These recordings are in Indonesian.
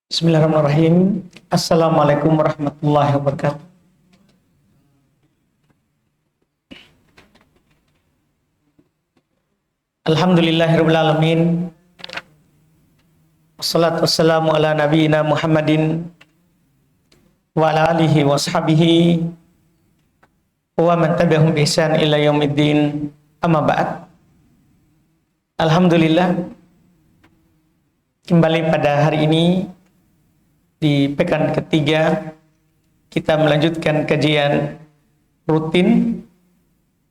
Bismillahirrahmanirrahim. Assalamualaikum warahmatullahi wabarakatuh. Alhamdulillahirabbil alamin. Wassalatu wassalamu ala nabiyyina Muhammadin wa ala alihi wa sahbihi wa man tabi'ahum bi ihsan ila yaumiddin. Amma ba'd. Alhamdulillah, kembali pada hari ini di pekan ketiga kita melanjutkan kajian rutin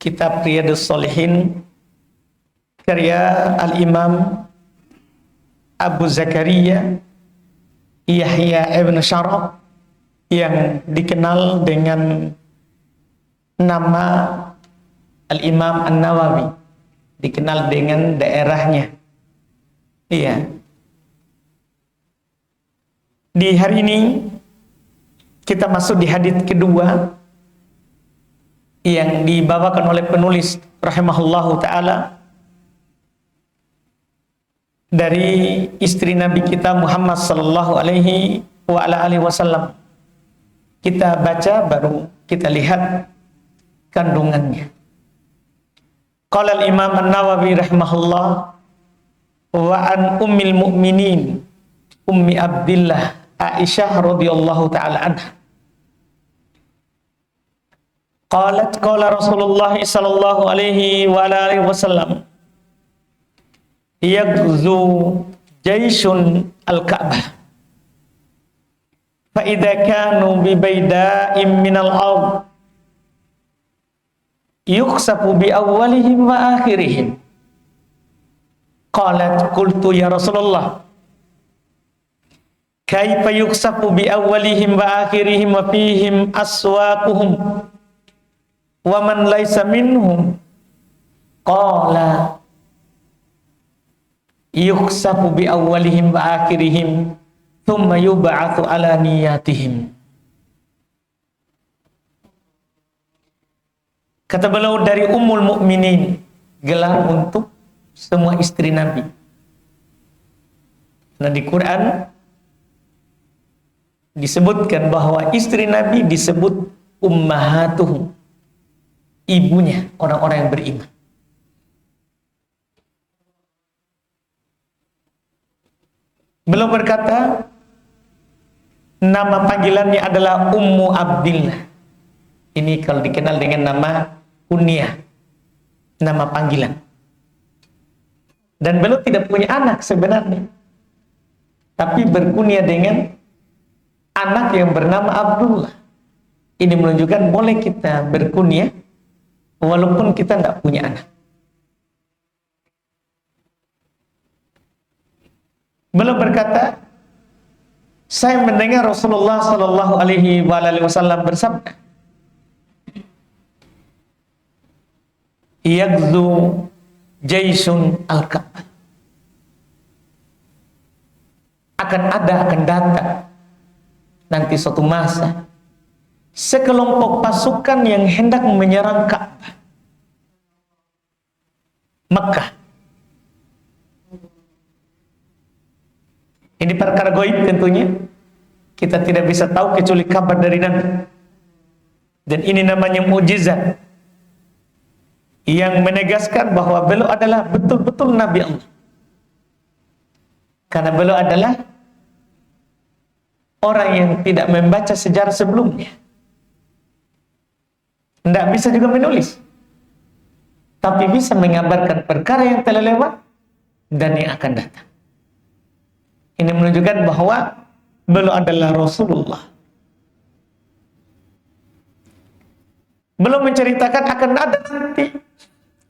kitab Riyadhus Shalihin karya Al-Imam Abu Zakaria Yahya ibn Syaraf yang dikenal dengan nama Al-Imam An-Nawawi, dikenal dengan daerahnya. Iya. Di hari ini kita masuk di hadits kedua yang dibawakan oleh penulis rahimahullahu ta'ala dari istri Nabi kita Muhammad sallallahu alaihi wa ala alihi wasallam. Kita baca baru kita lihat kandungannya. Qala al-Imam An-Nawawi rahimahullah wa an ummil mu'minin Ummi Abdillah Aisyah radhiyallahu ta'ala anha. Qalat qala Rasulullah sallallahu alaihi wa alihi wasallam yaghzu jayshun al-Ka'bah fa idza kanu bi bayda'in min al-ard yukhsafu bi awwalihim wa akhirihim. Qalat qultu ya Rasulullah kaifa yuksafu bi awwalihim wa akhirihim wa fihim aswaquhum wa man laysa minhum. Qala yuksafu bi awwalihim wa akhirihim thumma yub'atsu ala niyatihim. Kata beliau dari Ummul Mukminin, gelar untuk semua istri Nabi. Nah, di Quran disebutkan bahwa istri Nabi disebut ummahatuhum, ibunya orang-orang yang beriman. Beliau berkata, nama panggilannya adalah Ummu Abdillah. Ini kalau dikenal dengan nama kunyah, nama panggilan. Dan beliau tidak punya anak sebenarnya, tapi berkunyah dengan anak yang bernama Abdullah. Ini menunjukkan boleh kita berkunyah walaupun kita tidak punya anak. Beliau berkata, saya mendengar Rasulullah sallallahu alaihi wasallam bersabda, yaghzu jayshun al-Ka'bah. Akan datang nanti suatu masa sekelompok pasukan yang hendak menyerang Ka'bah, Mekah. Ini perkara gaib tentunya, kita tidak bisa tahu kecuali kabar dari Nabi. Dan ini namanya mukjizat yang menegaskan bahwa beliau adalah betul-betul Nabi Allah. Karena beliau adalah orang yang tidak membaca sejarah sebelumnya, tidak bisa juga menulis, tapi bisa mengabarkan perkara yang telah lewat dan yang akan datang. Ini menunjukkan bahwa beliau adalah Rasulullah. Belum menceritakan akan ada nanti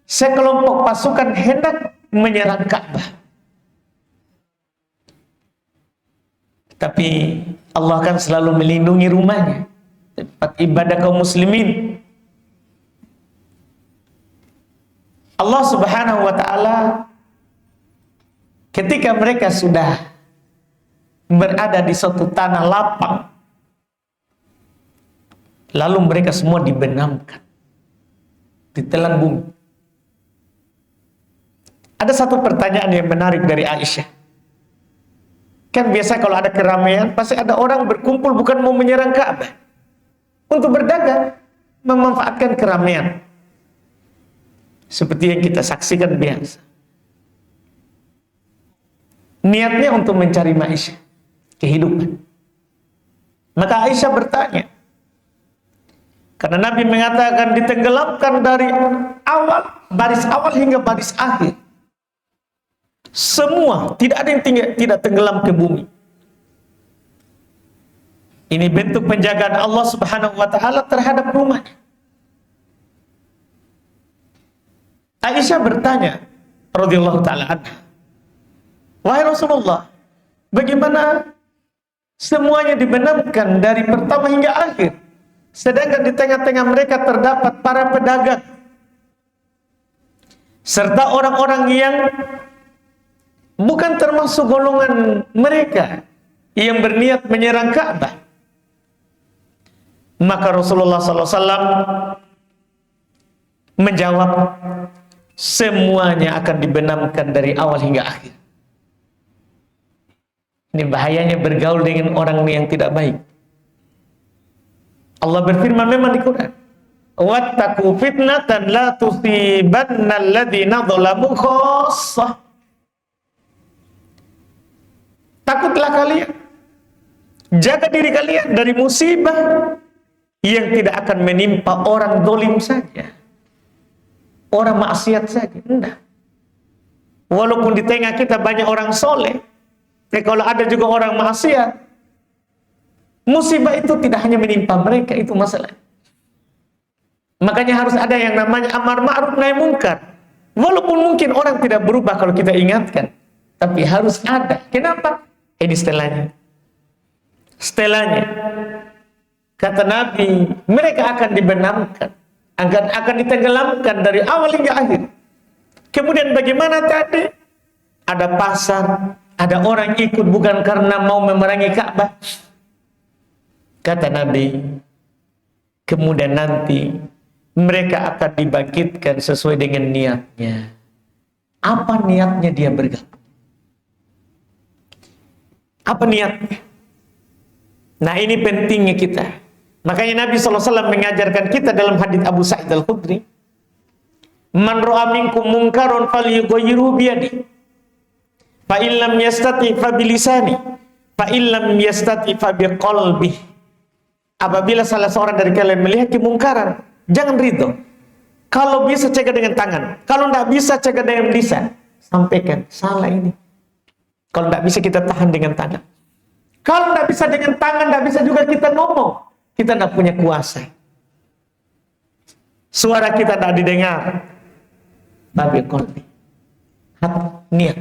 sekelompok pasukan hendak menyerang Ka'bah. Tapi Allah akan selalu melindungi rumahnya, tempat ibadah kaum muslimin. Allah Subhanahu wa ta'ala ketika mereka sudah berada di suatu tanah lapang, lalu mereka semua dibenamkan, ditelan bumi. Ada satu pertanyaan yang menarik dari Aisyah. Kan biasa kalau ada keramaian, pasti ada orang berkumpul bukan mau menyerang Ka'bah. Untuk berdagang, memanfaatkan keramaian. Seperti yang kita saksikan biasa. Niatnya untuk mencari maisha, kehidupan. Maka Aisyah bertanya, karena Nabi mengatakan ditenggelamkan dari awal, baris awal hingga baris akhir. Semua, tidak ada yang tidak tenggelam ke bumi. Ini bentuk penjagaan Allah Subhanahu wa taala terhadap rumah. Aisyah bertanya radhiyallahu taala anha, "Wahai Rasulullah, bagaimana semuanya dibenamkan dari pertama hingga akhir, sedangkan di tengah-tengah mereka terdapat para pedagang serta orang-orang yang bukan termasuk golongan mereka yang berniat menyerang Ka'bah?" Maka Rasulullah SAW menjawab, semuanya akan dibenamkan dari awal hingga akhir. Ini bahayanya bergaul dengan orang yang tidak baik. Allah berfirman memang di Quran, wattaqu fitnatan la tusibanna alladziina dzalamu khassah. Takutlah kalian, jaga diri kalian dari musibah yang tidak akan menimpa orang zalim saja, orang maksiat saja. Enggak. Walaupun di tengah kita banyak orang soleh, kalau ada juga orang maksiat, musibah itu tidak hanya menimpa mereka, itu masalah. Makanya harus ada yang namanya amar ma'ruf nahi munkar. Walaupun mungkin orang tidak berubah kalau kita ingatkan, tapi harus ada. Kenapa? Ini setelahnya. Setelahnya, kata Nabi, mereka akan dibenamkan, akan ditenggelamkan dari awal hingga akhir. Kemudian bagaimana tadi? Ada pasar, ada orang ikut bukan karena mau memerangi Ka'bah. Kata Nabi, kemudian nanti mereka akan dibangkitkan sesuai dengan niatnya. Apa niatnya dia bergabung? Apa niatnya? Nah, ini pentingnya kita. Makanya Nabi SAW mengajarkan kita dalam hadits Abu Sa'id Al-Khudri, man ra'a minkum munkaron falyughayyirhu biyadihi, fa illam yastati fa bilisani, fa illam yastati fa biqalbihi. Apabila salah seorang dari kalian melihat kemungkaran, jangan ridho. Kalau bisa cegah dengan tangan, kalau tidak bisa cegah dengan lisan. Sampaikan, salah ini. Kalau tidak bisa kita tahan dengan tangan. Kalau tidak bisa dengan tangan, tidak bisa juga kita ngomong. Kita tidak punya kuasa. Suara kita tidak didengar. Tapi qalbi, hati, niat.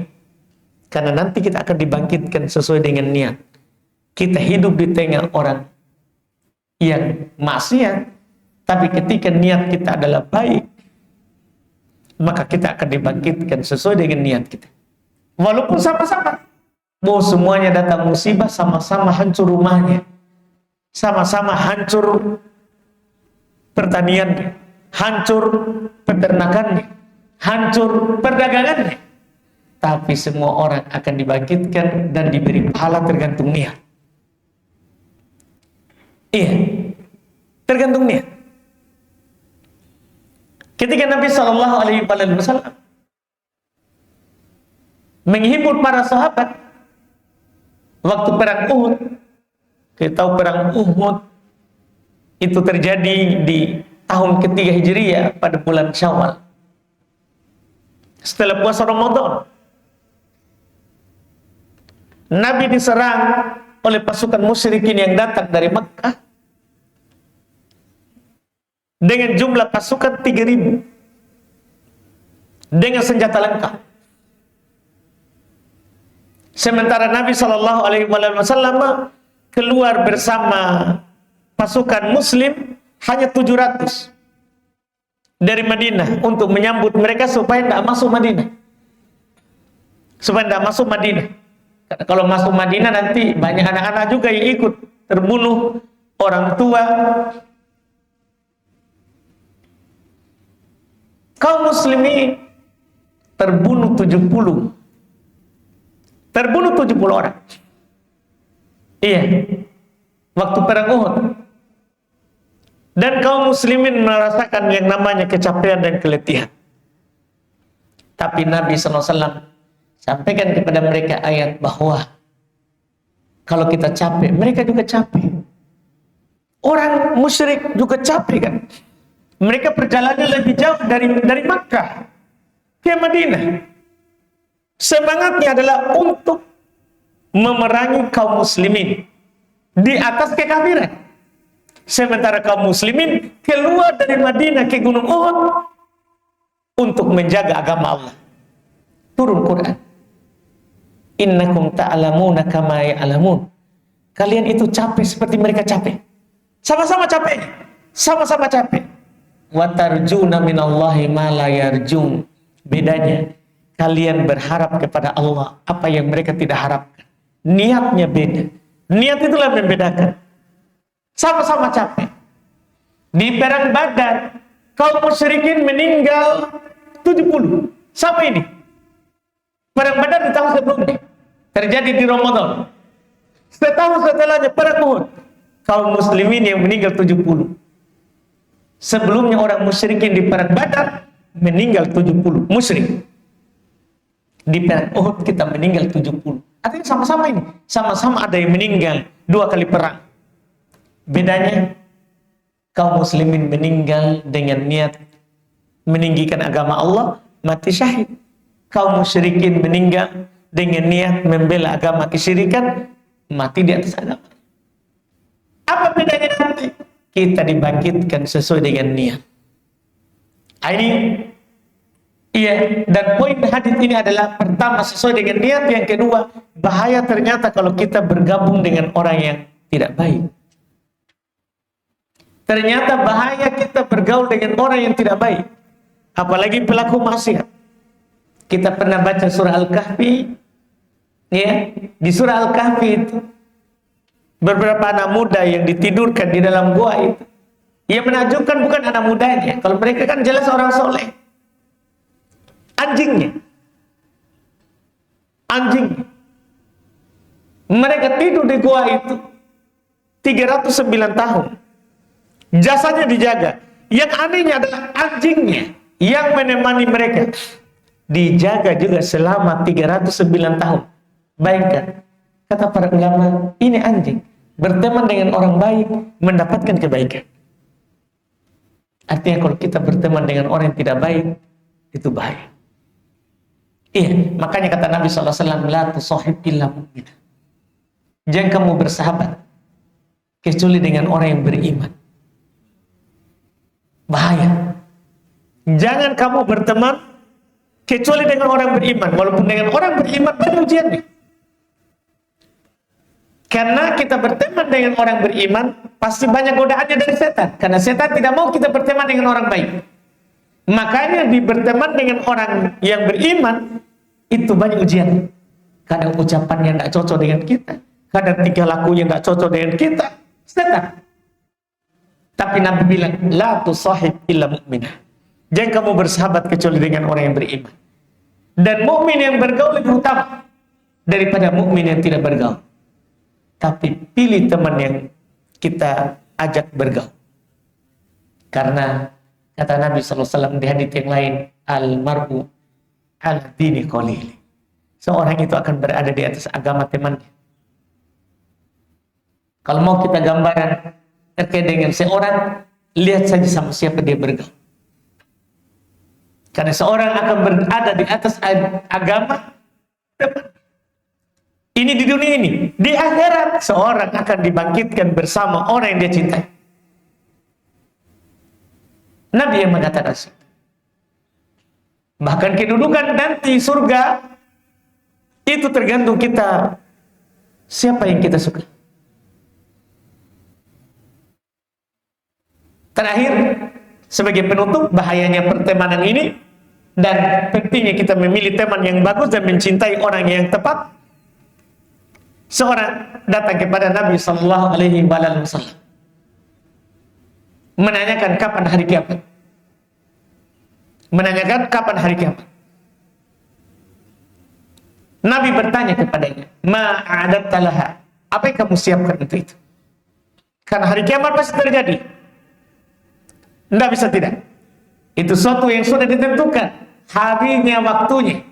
Karena nanti kita akan dibangkitkan sesuai dengan niat. Kita hidup di tengah orang yang maksiat, tapi ketika niat kita adalah baik, maka kita akan dibangkitkan sesuai dengan niat kita. Walaupun sama-sama, mau semuanya datang musibah, sama-sama hancur rumahnya, sama-sama hancur pertaniannya, hancur peternakannya, hancur perdagangannya, tapi semua orang akan dibangkitkan dan diberi pahala tergantung niat. Iya, tergantung niat. Ketika Nabi SAW menghimpun para sahabat waktu perang Uhud, kita tahu perang Uhud itu terjadi di tahun ketiga Hijriyah pada bulan Syawal, setelah puasa Ramadan. Nabi diserang oleh pasukan musyrikin yang datang dari Mekah dengan jumlah pasukan 3.000 dengan senjata lengkap. Sementara Nabi SAW keluar bersama pasukan Muslim hanya 700 dari Madinah untuk menyambut mereka supaya tidak masuk Madinah. Karena kalau masuk Madinah nanti banyak anak-anak juga yang ikut terbunuh, orang tua. Kaum muslimin terbunuh 70 orang. Iya, waktu perang Uhud. Dan kaum muslimin merasakan yang namanya kecapean dan keletihan. Tapi Nabi SAW sampaikan kepada mereka ayat bahwa kalau kita capek, mereka juga capek. Orang musyrik juga capek kan. Mereka perjalanan lebih jauh dari Makkah ke Madinah. Semangatnya adalah untuk memerangi kaum muslimin di atas kekafiran. Sementara kaum muslimin keluar dari Madinah ke Gunung Uhud untuk menjaga agama Allah. Turun Quran. Innakum ta'lamuna kama ya'lamun. Kalian itu capek seperti mereka capek. Sama-sama capek. Sama-sama capek. Wa tarjuna minallahi ma la yarjun. Bedanya, kalian berharap kepada Allah apa yang mereka tidak harapkan. Niatnya beda. Niat itulah yang membedakan. Sama-sama capek. Di perang Badar, kaum musyrikin meninggal 70. Sama ini. Perang Badar di tahun sebelumnya. Terjadi di Ramadan. Setahun setelahnya perang Uhud. Kaum muslimin yang meninggal 70. Sebelumnya orang musyrikin di perang Badar meninggal 70. Musyrik. Di perang Uhud kita meninggal 70. Artinya sama-sama ini. Sama-sama ada yang meninggal 2 kali perang. Bedanya, kaum muslimin meninggal dengan niat meninggikan agama Allah, mati syahid. Kaum musyrikin meninggal dengan niat membela agama kesyirikan, mati di atas agama. Apa bedanya nanti? Kita dibangkitkan sesuai dengan niat. Ini, iya. Dan poin hadis ini adalah pertama sesuai dengan niat, yang kedua bahaya ternyata kalau kita bergabung dengan orang yang tidak baik. Ternyata bahaya kita bergaul dengan orang yang tidak baik. Apalagi pelaku maksiat. Kita pernah baca surah Al-Kahfi. Ya, di surah Al-Kahfi itu beberapa anak muda yang ditidurkan di dalam gua itu. Yang menakjubkan bukan anak mudanya. Kalau mereka kan jelas orang soleh. Anjingnya. Anjingnya. Mereka tidur di gua itu 309 tahun. Jasanya dijaga. Yang anehnya adalah anjingnya yang menemani mereka dijaga juga selama 309 tahun. Bayangkan, kata para ulama, ini anjing berteman dengan orang baik mendapatkan kebaikan. Artinya kalau kita berteman dengan orang yang tidak baik, itu bahaya. Iya, makanya kata Nabi SAW, la tusahib illa mu'min. Jangan kamu bersahabat kecuali dengan orang yang beriman. Bahaya. Jangan kamu berteman kecuali dengan orang beriman. Walaupun dengan orang beriman banyak ujiannya. Karena kita berteman dengan orang beriman, pasti banyak godaannya dari setan. Karena setan tidak mau kita berteman dengan orang baik. Makanya di berteman dengan orang yang beriman, itu banyak ujian. Kadang ucapannya tidak cocok dengan kita. Kadang tingkah lakunya tidak cocok dengan kita. Setan. Tapi Nabi bilang, la tusahib illa mu'minah. Jangan kamu bersahabat kecuali dengan orang yang beriman. Dan mukmin yang bergaul lebih utama daripada mukmin yang tidak bergaul. Tapi pilih teman yang kita ajak bergaul. Karena kata Nabi SAW di hadits yang lain, al-mar'u ala dini qalili. Seorang itu akan berada di atas agama temannya. Kalau mau kita gambaran terkait dengan seorang, lihat saja sama siapa dia bergaul. Karena seorang akan berada di atas agama teman. Ini di dunia ini. Di akhirat, seorang akan dibangkitkan bersama orang yang dia cintai. Nabi yang mengatakan itu. Bahkan kedudukan nanti surga itu tergantung kita siapa yang kita suka. Terakhir, sebagai penutup, bahayanya pertemanan ini dan pentingnya kita memilih teman yang bagus dan mencintai orang yang tepat. Seorang datang kepada Nabi Sallallahu Alaihi Wasallam menanyakan kapan hari kiamat. Menanyakan kapan hari kiamat. Nabi bertanya kepadanya, ma'adatta laha, Apa yang kamu siapkan untuk itu? Karena hari kiamat pasti terjadi. Tidak bisa tidak. Itu suatu yang sudah ditentukan. Harinya, waktunya.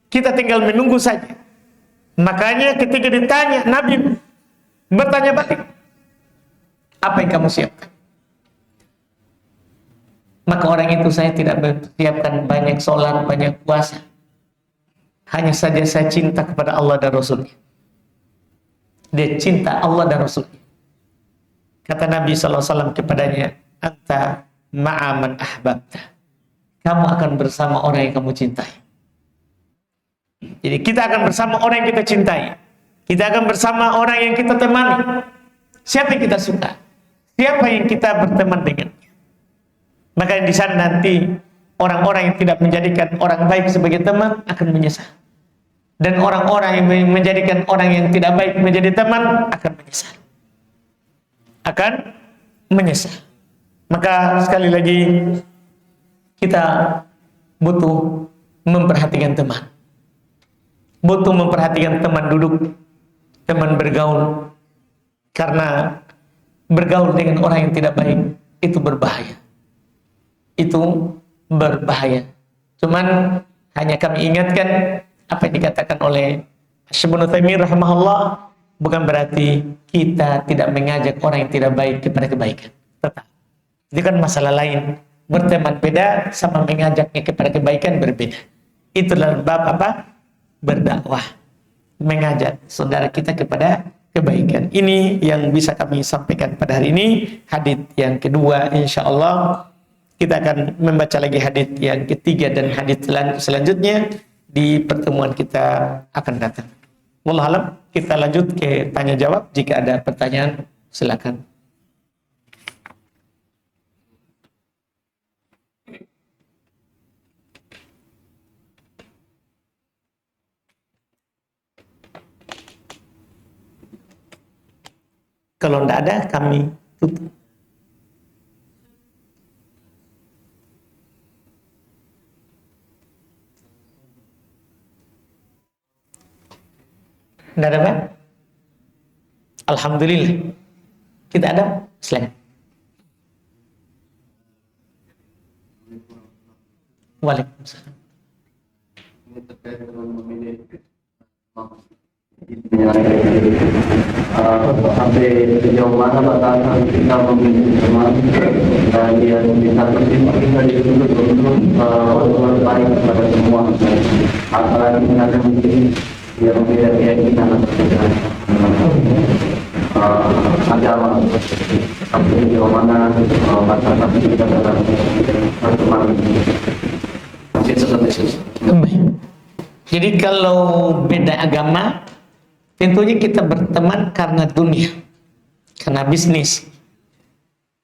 Kita tinggal menunggu saja. Makanya ketika ditanya, Nabi bertanya balik. Apa yang kamu siapkan? Maka orang itu, saya tidak mempersiapkan banyak sholat, banyak puasa. Hanya saja saya cinta kepada Allah dan Rasulnya. Dia cinta Allah dan Rasulnya. Kata Nabi SAW kepadanya, anta ma'aman ahbabta. Kamu akan bersama orang yang kamu cintai. Jadi kita akan bersama orang yang kita cintai. Kita akan bersama orang yang kita temani. Siapa yang kita suka? Siapa yang kita berteman dengan? Maka di sana nanti orang-orang yang tidak menjadikan orang baik sebagai teman akan menyesal. Dan orang-orang yang menjadikan orang yang tidak baik menjadi teman akan menyesal. Akan menyesal. Maka sekali lagi kita butuh memperhatikan teman. Butuh memperhatikan teman duduk, teman bergaul. Karena bergaul dengan orang yang tidak baik itu berbahaya. Itu berbahaya. Cuman hanya kami ingatkan apa yang dikatakan oleh Syekh Ibnu Taimiyah rahimahullah, bukan berarti kita tidak mengajak orang yang tidak baik kepada kebaikan. Tetap. Itu kan masalah lain. Berteman beda sama mengajaknya kepada kebaikan berbeda. Itulah bab apa? Berdakwah. Mengajak saudara kita kepada kebaikan. Ini yang bisa kami sampaikan pada hari ini. Hadits yang kedua, insyaallah kita akan membaca lagi hadits yang ketiga dan hadits selanjutnya di pertemuan kita akan datang. Wallahu alam, kita lanjut ke tanya jawab. Jika ada pertanyaan, silakan. Kalau tidak ada, kami tutup. Tidak ada, Pak? Alhamdulillah. Kita ada? Silakan. Waalaikumsalam. Ini terkait dengan memilih sampai sejauh mana batasan kita memilih teman dan yang bisa kita dituntut untuk berbuat baik kepada semua, apalagi ada mungkin yang berbeda keyakinan atau agama. Sampai sejauh mana batasan kita dalam berteman. Jadi kalau beda agama, tentunya kita berteman karena dunia, karena bisnis,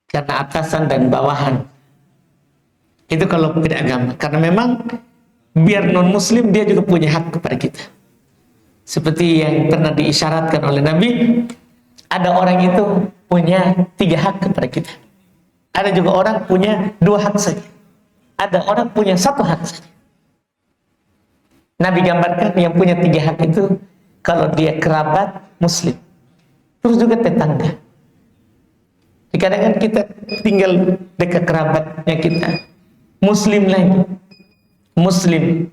karena atasan dan bawahan. Itu kalau beda agama. Karena memang biar non-muslim dia juga punya hak kepada kita. Seperti yang pernah diisyaratkan oleh Nabi, ada orang itu punya 3 hak kepada kita. Ada juga orang punya 2 hak saja. Ada orang punya 1 hak saja. Nabi gambarkan yang punya 3 hak itu kalau dia kerabat muslim, terus juga tetangga. Kadang-kadang kita tinggal dekat kerabatnya kita, muslim lagi, muslim.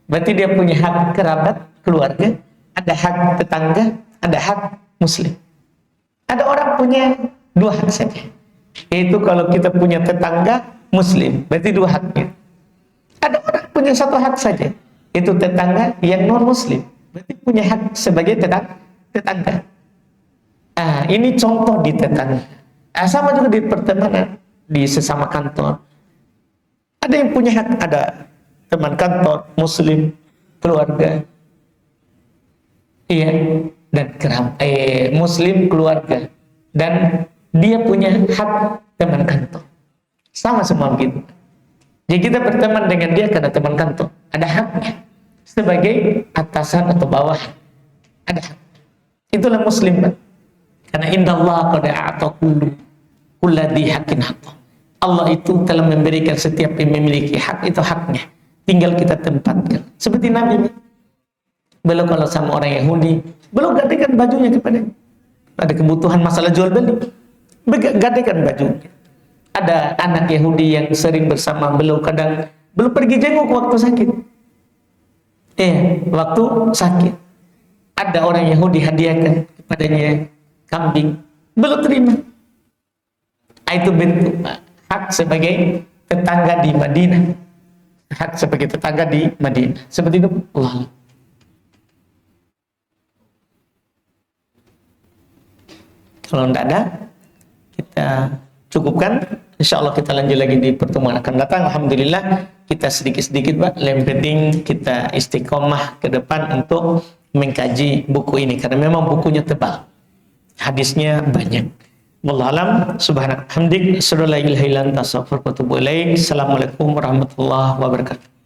Berarti dia punya hak kerabat, keluarga, ada hak tetangga, ada hak muslim. Ada orang punya 2 hak saja, yaitu kalau kita punya tetangga muslim, berarti 2 haknya. Ada orang punya 1 hak saja, itu tetangga yang non muslim, berarti punya hak sebagai tetangga. Ini contoh di tetangga. Sama juga di pertemanan, di sesama kantor. Ada yang punya hak, ada teman kantor muslim, keluarga, iya, dan muslim keluarga, dan dia punya hak teman kantor. Sama semua begitu. Jadi kita berteman dengan dia karena teman kantor, ada haknya sebagai atasan atau bawah, ada hak. Itulah muslim, Pak. Karena indallaha qad a'ta kulladzi haqqin haqqah. Allah itu telah memberikan setiap yang memiliki hak itu haknya, tinggal kita tempatkan. Seperti Nabi, Belum kalau sama orang Yahudi, belum gadaikan bajunya kepadanya. Ada kebutuhan masalah jual beli, gadaikan bajunya. Ada anak Yahudi yang sering bersama beliau, kadang belum pergi jenguk waktu sakit. Waktu sakit. Ada orang Yahudi hadiahkan kepadanya kambing, belum terima. Itu bentuk hak sebagai tetangga di Madinah. Hak sebagai tetangga di Madinah. Seperti itu. Allah. Kalau tidak ada, kita cukupkan. Insya Allah kita lanjut lagi di pertemuan akan datang. Alhamdulillah kita sedikit-sedikit Pak, yang penting kita istiqomah ke depan untuk mengkaji buku ini karena memang bukunya tebal, hadisnya banyak. Wallahu alam, subhanaka hamdik, asyhadu an la ilaha illa anta, astaghfiruka wa atubu ilaik. Assalamualaikum warahmatullahi wabarakatuh.